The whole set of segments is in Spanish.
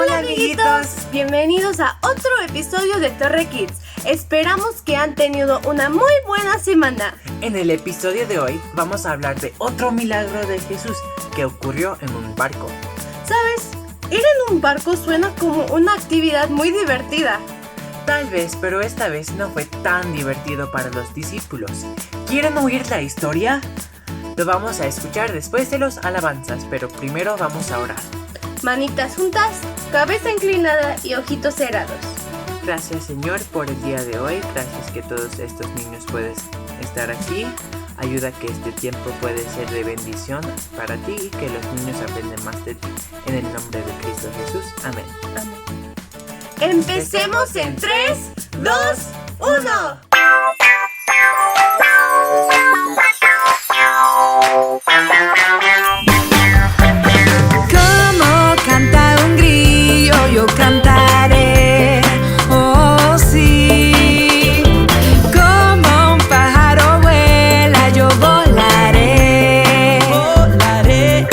Hola amiguitos, bienvenidos a otro episodio de Torre Kids. Esperamos que han tenido una muy buena semana. En el episodio de hoy vamos a hablar de otro milagro de Jesús que ocurrió en un barco. ¿Sabes? Ir en un barco suena como una actividad muy divertida. Tal vez, pero esta vez no fue tan divertido para los discípulos. ¿Quieren oír la historia? Lo vamos a escuchar después de los alabanzas, pero primero vamos a orar. Manitas juntas, cabeza inclinada y ojitos cerrados. Gracias Señor por el día de hoy, gracias que todos estos niños pueden estar aquí. Ayuda que este tiempo puede ser de bendición para ti y que los niños aprenden más de ti. En el nombre de Cristo Jesús, amén. Amén. Empecemos en 3, 2, 1. Como canta un grillo, yo cantaré, oh sí. Como un pájaro vuela, yo volaré, volaré.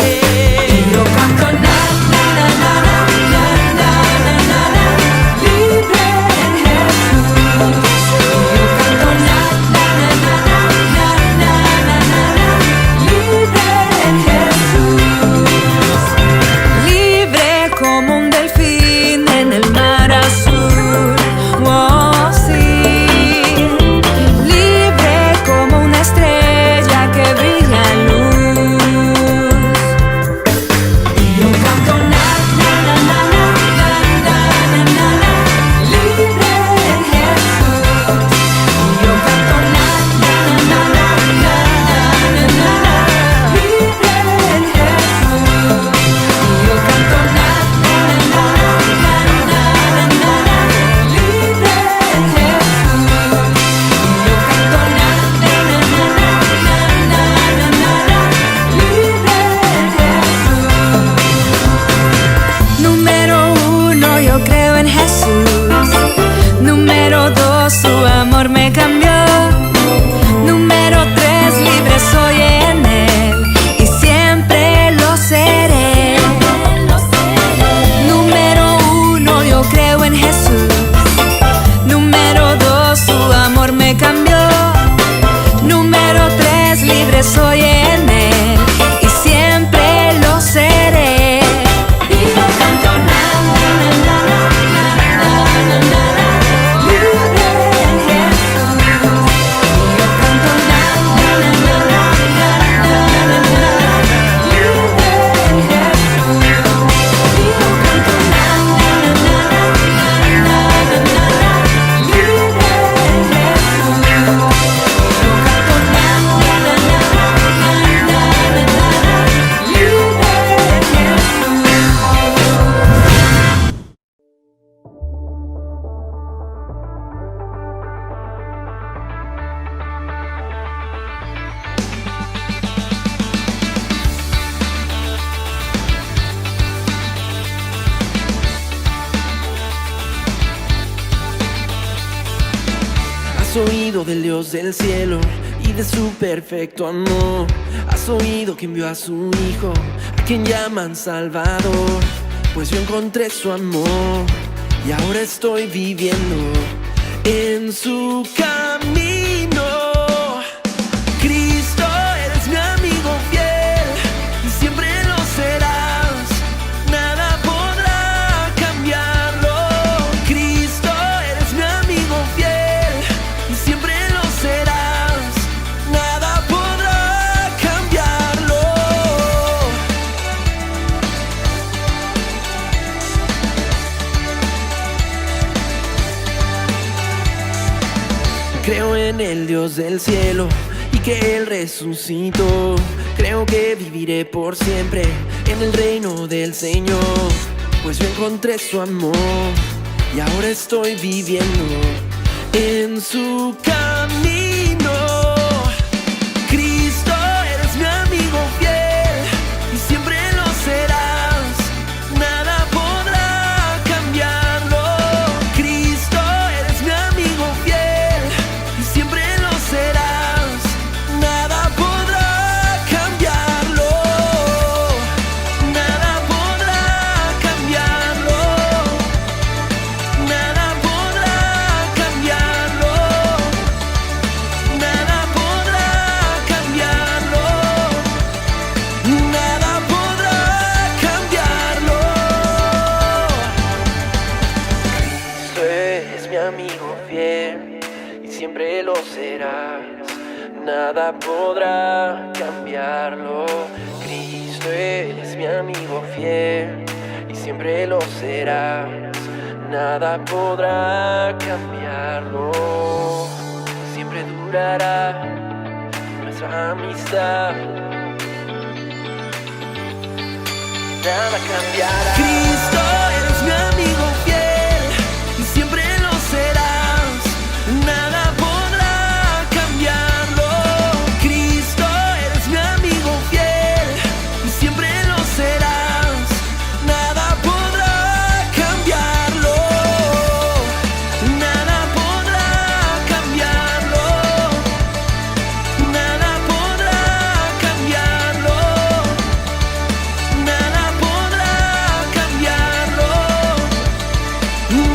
Y yo canto na na na na na na na na na, libre en Jesús. Y yo canto na na na na na na na na na, libre en Jesús. Libre como un delfín en el mar azul, oh sí. Libre como una estrella que brilla en luz. Y yo canto na na na na na na na na na, libre en Jesús. Y yo canto na na na na na na na na, libre en Jesús. Y yo canto na na na na na na na na, libre en Jesús. Y yo canto na na na na na na na na, libre en Jesús. Número 1, yo creo en Jesús. Número 2, su amor me cambió. Número 3, libre soy en Él y siempre lo seré. Número 1, yo creo en Jesús. Número 2, su amor me cambió. Número 3, libre soy en Él y siempre lo seré. Y yo canto na na na na na na na na, libre en Jesús. Y yo canto na na na na na na na na, libre en Jesús. Y yo canto na na na na na na na na, libre en Jesús. Y yo canto na na na na na na na, libre en Jesús. Has oído del Dios del cielo y de su perfecto amor. Has oído que envió a su Hijo, a quien llaman Salvador. Pues yo encontré su amor y ahora estoy viviendo en su camino. Cristo, eres mi amigo fiel y siempre lo serás. Nada podrá cambiarlo. Cristo, eres mi amigo fiel y siempre lo serás. Nada podrá cambiarlo. Creo en el Dios del cielo y que Él resucitó. Creo que viviré por siempre en el reino del Señor. Pues yo encontré su amor y ahora estoy viviendo en su camino. Cristo, eres mi amigo fiel y siempre lo serás. Nada podrá cambiarlo. Cristo, eres mi amigo fiel y siempre lo serás. Nada podrá cambiarlo. Nada podrá cambiarlo. nada podrá cambiarlo. Cristo es mi amigo fiel y siempre lo será. Nada podrá cambiarlo. Siempre durará nuestra amistad. Nada cambiará. Cristo eres mi amigo fiel y siempre lo serás. Nada podrá cambiarlo. Cristo eres mi amigo fiel y siempre lo serás. Nada podrá cambiarlo. Nada podrá cambiarlo. Nada podrá cambiarlo. Nada podrá cambiarlo.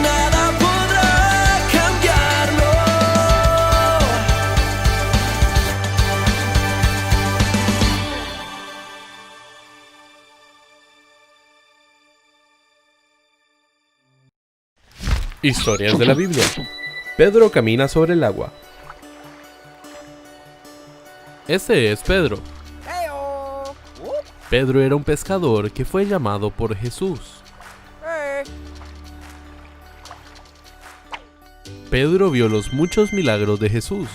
Nada podrá cambiarlo. Historias de la Biblia. Pedro camina sobre el agua. Este es Pedro. Pedro era un pescador que fue llamado por Jesús. Pedro vio los muchos milagros de Jesús.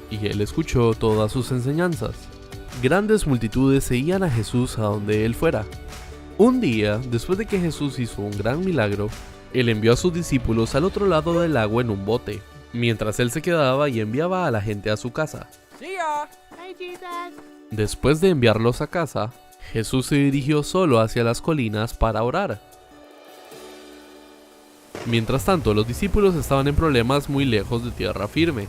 Y él escuchó todas sus enseñanzas. Grandes multitudes seguían a Jesús a donde él fuera. Un día, después de que Jesús hizo un gran milagro, él envió a sus discípulos al otro lado del agua en un bote, mientras él se quedaba y enviaba a la gente a su casa. Después de enviarlos a casa, Jesús se dirigió solo hacia las colinas para orar. Mientras tanto, los discípulos estaban en problemas muy lejos de tierra firme,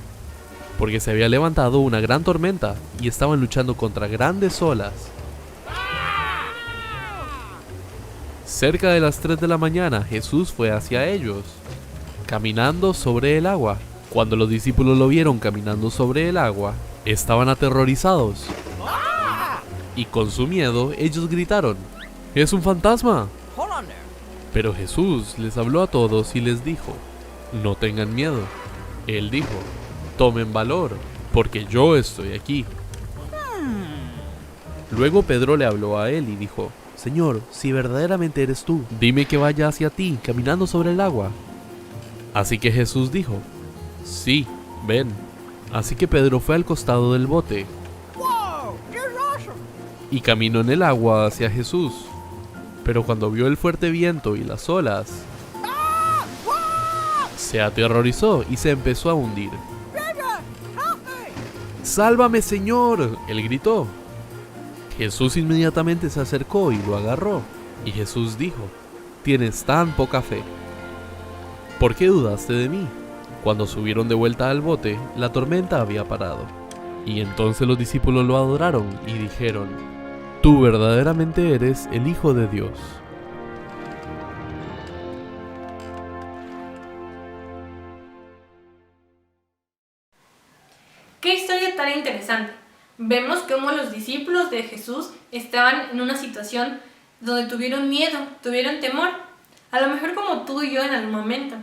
porque se había levantado una gran tormenta y estaban luchando contra grandes olas. Cerca de las 3 de la mañana, Jesús fue hacia ellos, caminando sobre el agua. Cuando los discípulos lo vieron caminando sobre el agua, estaban aterrorizados. Y con su miedo, ellos gritaron: ¡Es un fantasma! Pero Jesús les habló a todos y les dijo: no tengan miedo. Él dijo: tomen valor, porque yo estoy aquí. Luego Pedro le habló a él y dijo: Señor, si verdaderamente eres tú, dime que vaya hacia ti, caminando sobre el agua. Así que Jesús dijo: sí, ven. Así que Pedro fue al costado del bote y caminó en el agua hacia Jesús. Pero cuando vio el fuerte viento y las olas, se aterrorizó y se empezó a hundir. ¡Sálvame, Señor!, él gritó. Jesús inmediatamente se acercó y lo agarró. Y Jesús dijo: tienes tan poca fe. ¿Por qué dudaste de mí? Cuando subieron de vuelta al bote, la tormenta había parado. Y entonces los discípulos lo adoraron y dijeron: tú verdaderamente eres el Hijo de Dios. ¡Qué historia tan interesante! Vemos cómo los discípulos de Jesús estaban en una situación donde tuvieron miedo, tuvieron temor. A lo mejor como tú y yo en algún momento.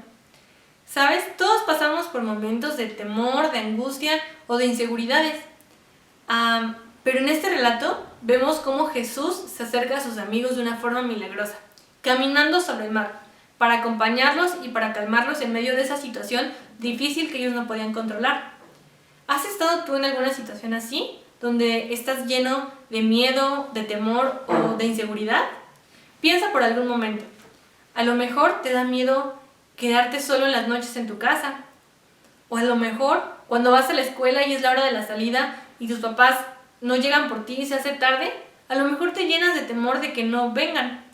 ¿Sabes? Todos pasamos por momentos de temor, de angustia o de inseguridades. Pero en este relato vemos cómo Jesús se acerca a sus amigos de una forma milagrosa, caminando sobre el mar, para acompañarlos y para calmarlos en medio de esa situación difícil que ellos no podían controlar. ¿Has estado tú en alguna situación así, donde estás lleno de miedo, de temor o de inseguridad? Piensa por algún momento. A lo mejor te da miedo quedarte solo en las noches en tu casa. O a lo mejor cuando vas a la escuela y es la hora de la salida y tus papás no llegan por ti y se hace tarde, a lo mejor te llenas de temor de que no vengan.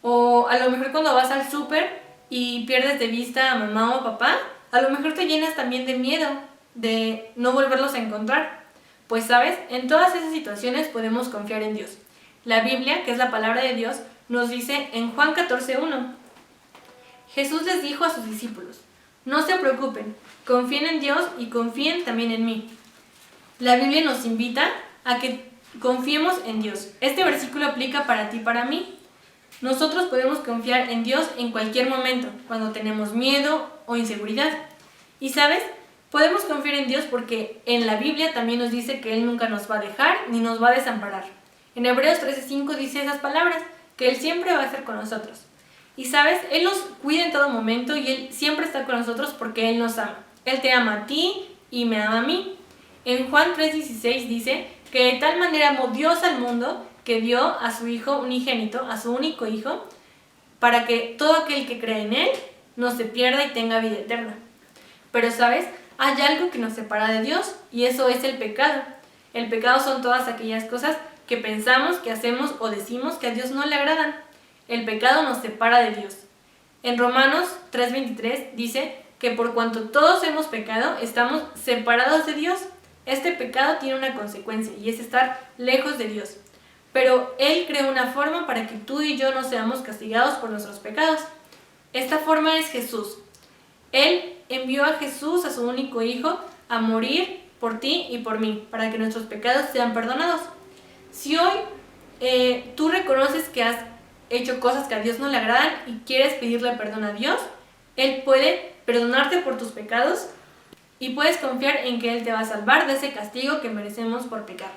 O a lo mejor cuando vas al súper y pierdes de vista a mamá o papá, a lo mejor te llenas también de miedo de no volverlos a encontrar. Pues sabes, en todas esas situaciones podemos confiar en Dios. La Biblia, que es la palabra de Dios, nos dice en Juan 14:1: Jesús les dijo a sus discípulos: no se preocupen, confíen en Dios y confíen también en mí. La Biblia nos invita a que confiemos en Dios. Este versículo aplica para ti y para mí. Nosotros podemos confiar en Dios en cualquier momento, cuando tenemos miedo o inseguridad. Y sabes, Podemos confiar en Dios porque en la Biblia también nos dice que Él nunca nos va a dejar ni nos va a desamparar. En Hebreos 13:5 dice esas palabras, que Él siempre va a estar con nosotros. Y sabes, Él nos cuida en todo momento y Él siempre está con nosotros porque Él nos ama. Él te ama a ti y me ama a mí. En Juan 3:16 dice que de tal manera amó Dios al mundo que dio a su Hijo unigénito, a su único Hijo, para que todo aquel que cree en Él no se pierda y tenga vida eterna. Pero sabes, hay algo que nos separa de Dios y eso es el pecado. El pecado son todas aquellas cosas que pensamos, que hacemos o decimos que a Dios no le agradan. El pecado nos separa de Dios. En Romanos 3:23 dice que por cuanto todos hemos pecado, estamos separados de Dios. Este pecado tiene una consecuencia y es estar lejos de Dios. Pero Él creó una forma para que tú y yo no seamos castigados por nuestros pecados. Esta forma es Jesús. Él envió a Jesús, a su único Hijo, a morir por ti y por mí, para que nuestros pecados sean perdonados. Si hoy tú reconoces que has hecho cosas que a Dios no le agradan y quieres pedirle perdón a Dios, Él puede perdonarte por tus pecados y puedes confiar en que Él te va a salvar de ese castigo que merecemos por pecar.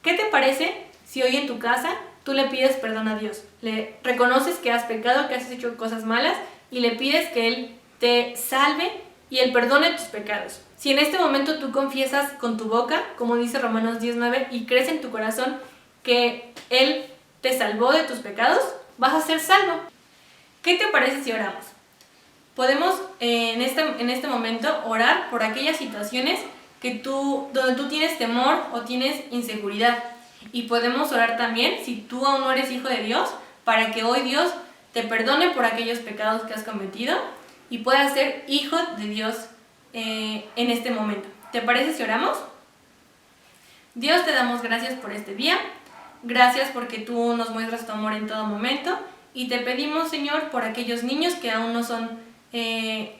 ¿Qué te parece si hoy en tu casa tú le pides perdón a Dios? Le reconoces que has pecado, que has hecho cosas malas y le pides que Él te salve y Él perdone tus pecados. Si en este momento tú confiesas con tu boca, como dice Romanos 10:9, y crees en tu corazón que Él te salvó de tus pecados, vas a ser salvo. ¿Qué te parece si oramos? Podemos en este momento orar por aquellas situaciones donde tú tienes temor o tienes inseguridad. Y podemos orar también, si tú aún no eres hijo de Dios, para que hoy Dios te perdone por aquellos pecados que has cometido y puedas ser hijo de Dios en este momento. ¿Te parece si oramos? Dios, te damos gracias por este día. Gracias porque tú nos muestras tu amor en todo momento. Y te pedimos, Señor, por aquellos niños que aún no son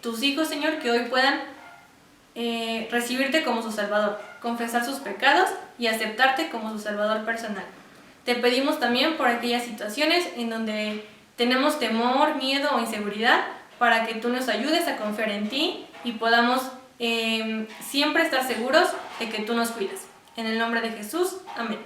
tus hijos, Señor, que hoy puedan recibirte como su Salvador, confesar sus pecados y aceptarte como su Salvador personal. Te pedimos también por aquellas situaciones en donde tenemos temor, miedo o inseguridad, para que tú nos ayudes a confiar en ti y podamos siempre estar seguros de que tú nos cuidas. En el nombre de Jesús, amén.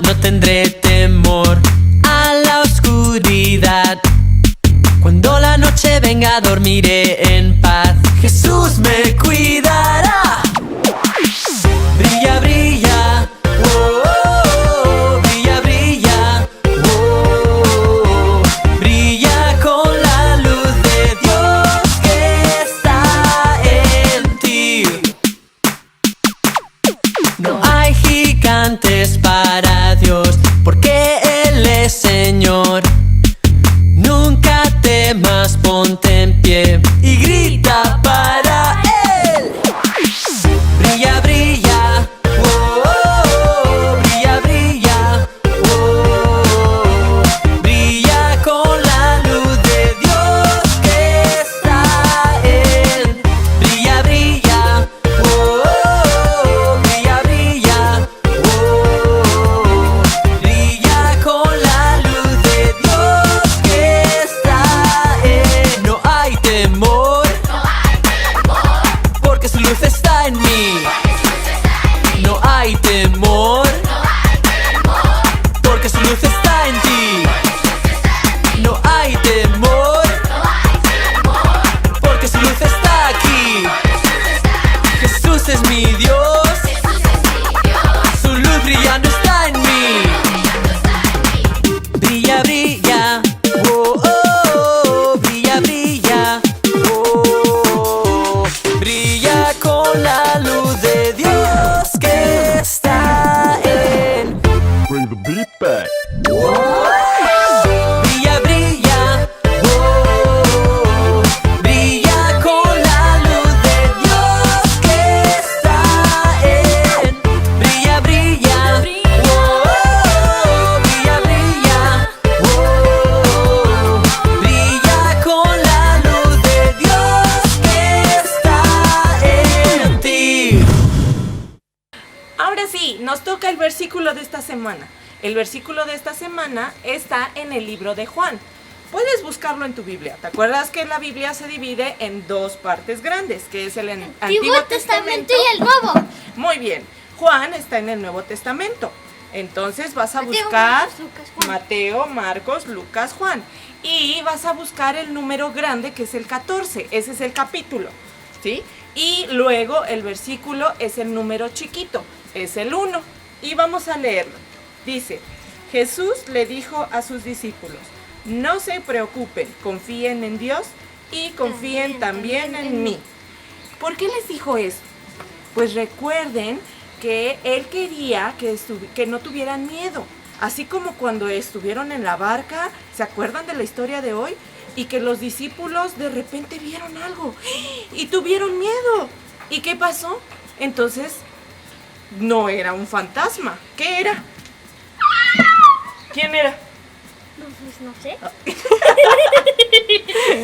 No tendré temor a la oscuridad. Cuando la noche venga dormiré en paz. Jesús me cuidará. Brilla, brilla, oh, oh, oh. Brilla, brilla, oh, oh. Brilla con la luz de Dios que está en ti. No hay gigantes para Dios, porque Él es Señor. Nunca temas, ponte en pie y grita para Él. Brilla, brilla, oh, oh, oh. Brilla, brilla, oh, oh. Brilla con la luz de Dios que está en. Brilla, brilla, oh, oh, oh. Brilla, brilla, oh, oh. Brilla con la luz de Dios que está en. No hay temor. toca el versículo de esta semana. El versículo de esta semana está en el libro de Juan. Puedes buscarlo en tu Biblia. ¿Te acuerdas que la Biblia se divide en dos partes grandes, que es el Antiguo Testamento y el Nuevo? Muy bien. Juan está en el Nuevo Testamento. Entonces vas a buscar Mateo, Marcos, Lucas, Juan. Y vas a buscar el número grande, que es el 14. Ese es el capítulo, ¿sí? Y luego el versículo es el número chiquito, es el 1. Y vamos a leerlo. Dice, Jesús le dijo a sus discípulos, no se preocupen, confíen en Dios y confíen también en mí. ¿Por qué les dijo eso? Pues recuerden que Él quería que no tuvieran miedo. Así como cuando estuvieron en la barca, ¿se acuerdan de la historia de hoy? Y que los discípulos de repente vieron algo y tuvieron miedo. ¿Y qué pasó? Entonces, no era un fantasma. ¿Qué era? ¿Quién era? Pues no sé.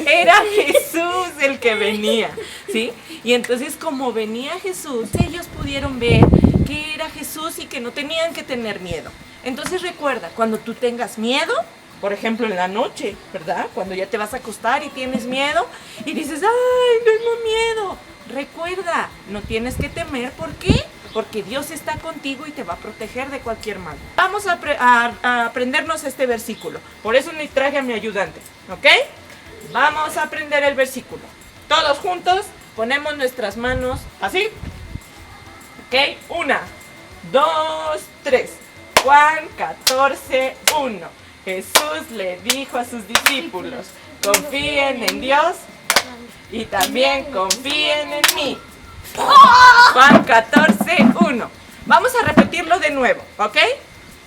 Era Jesús el que venía, ¿sí? Y entonces como venía Jesús, ellos pudieron ver que era Jesús y que no tenían que tener miedo. Entonces recuerda, cuando tú tengas miedo, por ejemplo en la noche, ¿verdad? Cuando ya te vas a acostar y tienes miedo y dices, ¡ay, tengo miedo! Recuerda, no tienes que temer, ¿por qué? Porque Dios está contigo y te va a proteger de cualquier mal. Vamos a aprendernos este versículo. Por eso me traje a mi ayudante, ¿ok? Vamos a aprender el versículo. Todos juntos ponemos nuestras manos así. ¿Ok? 1, 2, 3. Juan 14, 1. Jesús le dijo a sus discípulos, confíen en Dios y también confíen en mí. Juan 14, 1. Vamos a repetirlo de nuevo, ¿ok?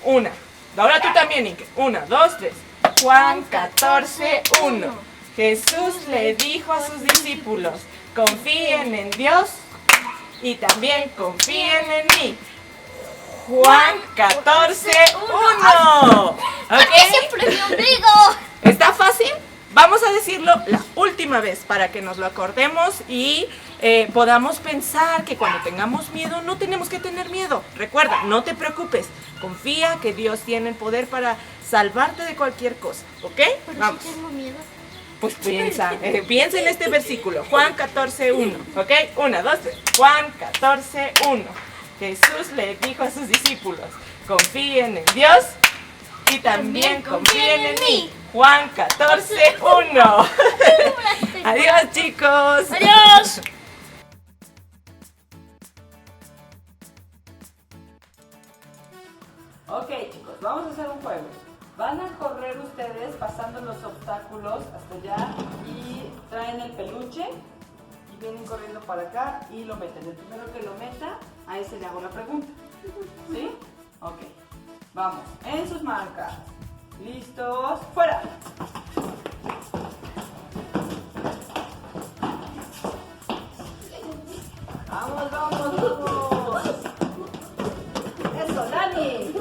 1. Ahora tú también, Inke. 1, 2, 3. Juan 14, 1. Jesús le dijo a sus discípulos, confíen en Dios y también confíen en mí. Juan 14, 1. ¿Ok? Siempre me obligo. ¿Está fácil? Vamos a decirlo la última vez para que nos lo acordemos y podamos pensar que cuando tengamos miedo no tenemos que tener miedo. Recuerda, no te preocupes. Confía que Dios tiene el poder para salvarte de cualquier cosa. ¿Ok? Pero Vamos. si tengo miedo. Pues piensa en este versículo. Juan 14, 1. ¿Ok? 1, 2, 3. Juan 14, 1. Jesús le dijo a sus discípulos, confíen en Dios y también confíen en mí. Juan 14, 1. Adiós, chicos. Adiós. Ok, chicos, vamos a hacer un juego. Van a correr ustedes pasando los obstáculos hasta allá y traen el peluche y vienen corriendo para acá y lo meten. El primero que lo meta, a ese le hago la pregunta. ¿Sí? Ok. Vamos, en sus marcas. ¿Listos? ¡Fuera! ¡Vamos, vamos, vamos! ¡Eso, Dani!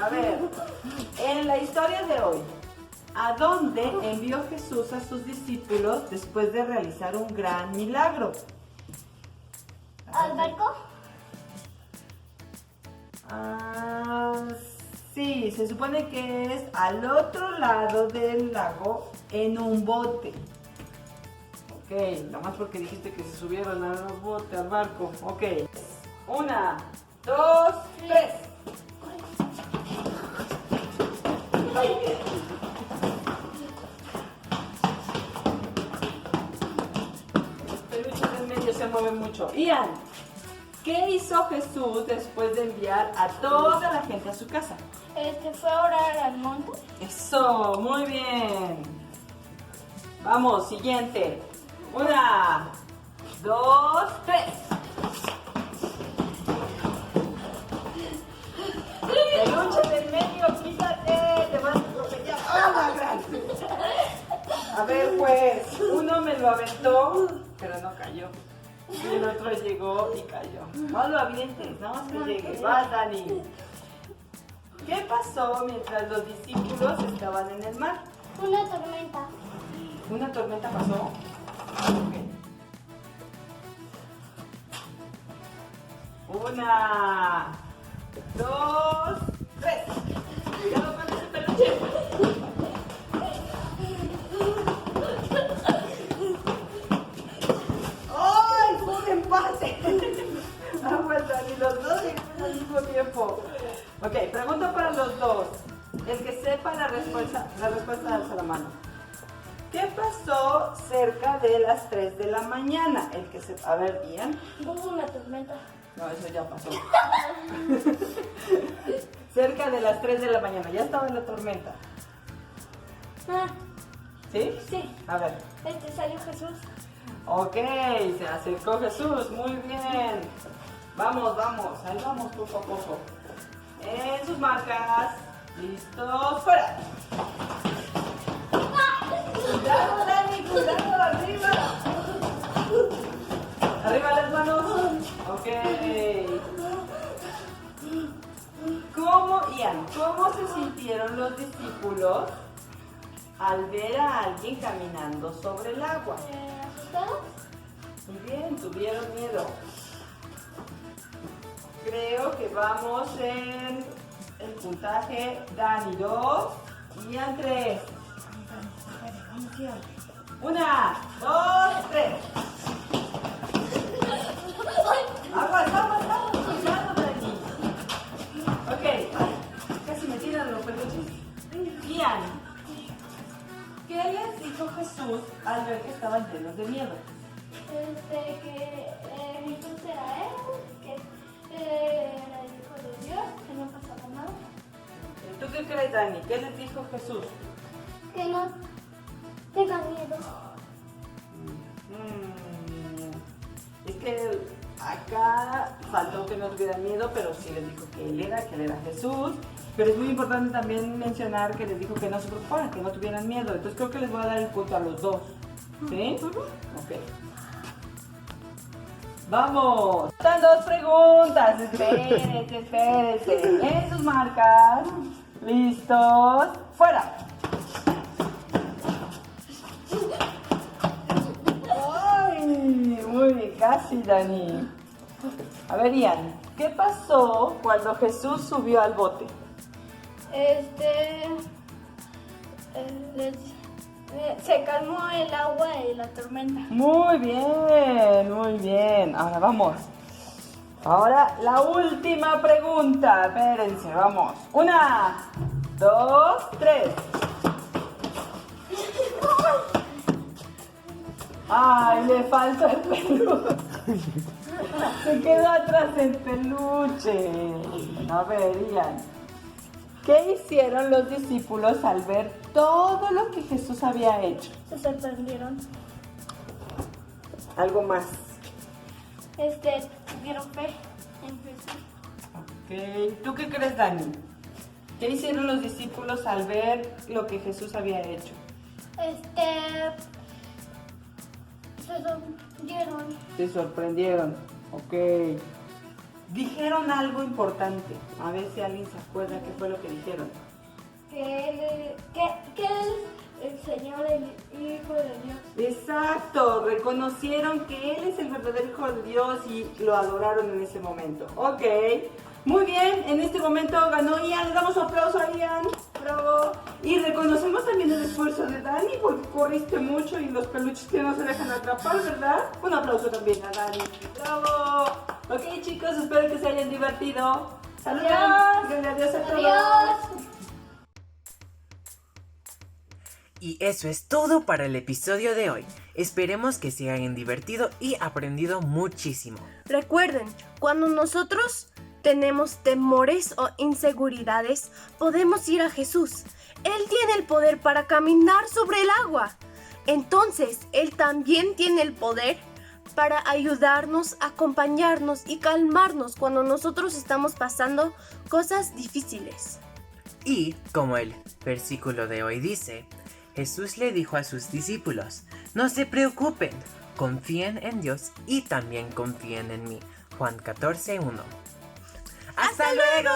A ver, en la historia de hoy, ¿a dónde envió Jesús a sus discípulos después de realizar un gran milagro? ¿Al barco? Sí, se supone que es al otro lado del lago en un bote. Ok, nada más porque dijiste que se subieron al bote, al barco. Ok. 1, 2, 3. Los peluches en medio se mueven mucho. Ian, ¿qué hizo Jesús después de enviar a toda la gente a su casa? Fue a orar al monte. Eso, muy bien. Vamos, siguiente. 1, 2, 3. Peluche del medio, quítate, te vas a atropellar. ¡Ah, grande! A ver, pues, uno me lo aventó, pero no cayó. Y el otro llegó y cayó. No lo avientes, nada más que llegue. Va, Dani. ¿Qué pasó mientras los discípulos estaban en el mar? Una tormenta. ¿Una tormenta pasó? Ok. 1, 2, 3. Cuidado con ese peluche. ¡Ay! ¡Fue un empate! Vamos, Dani, los dos al mismo tiempo. Ok, pregunta para los dos. El que sepa la respuesta alza la mano. ¿Qué pasó cerca de las 3 de la mañana? El que sepa. A ver, Ian. Hubo una tormenta. No, eso ya pasó. Cerca de las 3 de la mañana. Ya estaba en la tormenta. Ah, ¿Sí? sí. A ver. Salió Jesús. Ok, se acercó Jesús. Muy bien. Vamos, vamos. Ahí vamos poco a poco. En sus marcas. Listos. ¡Fuera! ¡Cuidado, Dani! ¡Cuidado! ¡Arriba! ¡Arriba las manos! Ok. ¿Cómo se sintieron los discípulos al ver a alguien caminando sobre el agua? ¿Asustados? Muy bien, tuvieron miedo. Creo que vamos en el puntaje. Dani 2, Ian 3. 1, 2, 3. Aguas, aguas, aguas. Cuidado, Dani. Ok, casi me tiran los peluches. Ian, ¿qué les dijo Jesús al ver que estaban llenos de miedo? Que Jesús era él, que era el Hijo de Dios, que no pasaba nada. ¿Tú qué crees, Dani? ¿Qué les dijo Jesús? Que no tengan miedo. Es que acá faltó que no tuvieran miedo, pero sí les dijo que él era Jesús. Pero es muy importante también mencionar que les dijo que no se preocuparan, que no tuvieran miedo. Entonces creo que les voy a dar el punto a los dos. ¿Sí? Ok. ¡Vamos! Están 2 preguntas. Espérense. En sus marcas. ¿Listos? ¡Fuera! ¡Ay! Muy bien, casi, Dani. A ver, Ian, ¿qué pasó cuando Jesús subió al bote? Se calmó el agua y la tormenta. Muy bien, muy bien. Ahora vamos. Ahora la última pregunta. Espérense, vamos. 1, 2, 3. Ay, le falta el peluche. Se quedó atrás el peluche. A ver, Ian. ¿Qué hicieron los discípulos al ver todo lo que Jesús había hecho? Se sorprendieron. Algo más. Tuvieron fe en Jesús. Ok. ¿Tú qué crees, Dani? ¿Qué hicieron los discípulos al ver lo que Jesús había hecho? Se sorprendieron. Se sorprendieron. Ok. Dijeron algo importante. A ver si alguien se acuerda qué fue lo que dijeron. Que él es el Señor, el Hijo de Dios. Exacto. Reconocieron que Él es el verdadero Hijo de Dios y lo adoraron en ese momento. Ok. Muy bien. En este momento ganó Ian. Le damos un aplauso a Ian. Bravo. Y reconocemos también el esfuerzo de Dani porque corriste mucho y los peluches que no se dejan atrapar, ¿verdad? Un aplauso también a Dani. ¡Bravo! Ok, chicos, espero que se hayan divertido. ¡Saludos! Díganle adiós a todos. Adiós. Y eso es todo para el episodio de hoy. Esperemos que se hayan divertido y aprendido muchísimo. Recuerden, cuando nosotros tenemos temores o inseguridades, podemos ir a Jesús. Él tiene el poder para caminar sobre el agua. Entonces, Él también tiene el poder para ayudarnos, acompañarnos y calmarnos cuando nosotros estamos pasando cosas difíciles. Y, como el versículo de hoy dice, Jesús le dijo a sus discípulos, no se preocupen, confíen en Dios y también confíen en mí. Juan 14:1. ¡Hasta luego!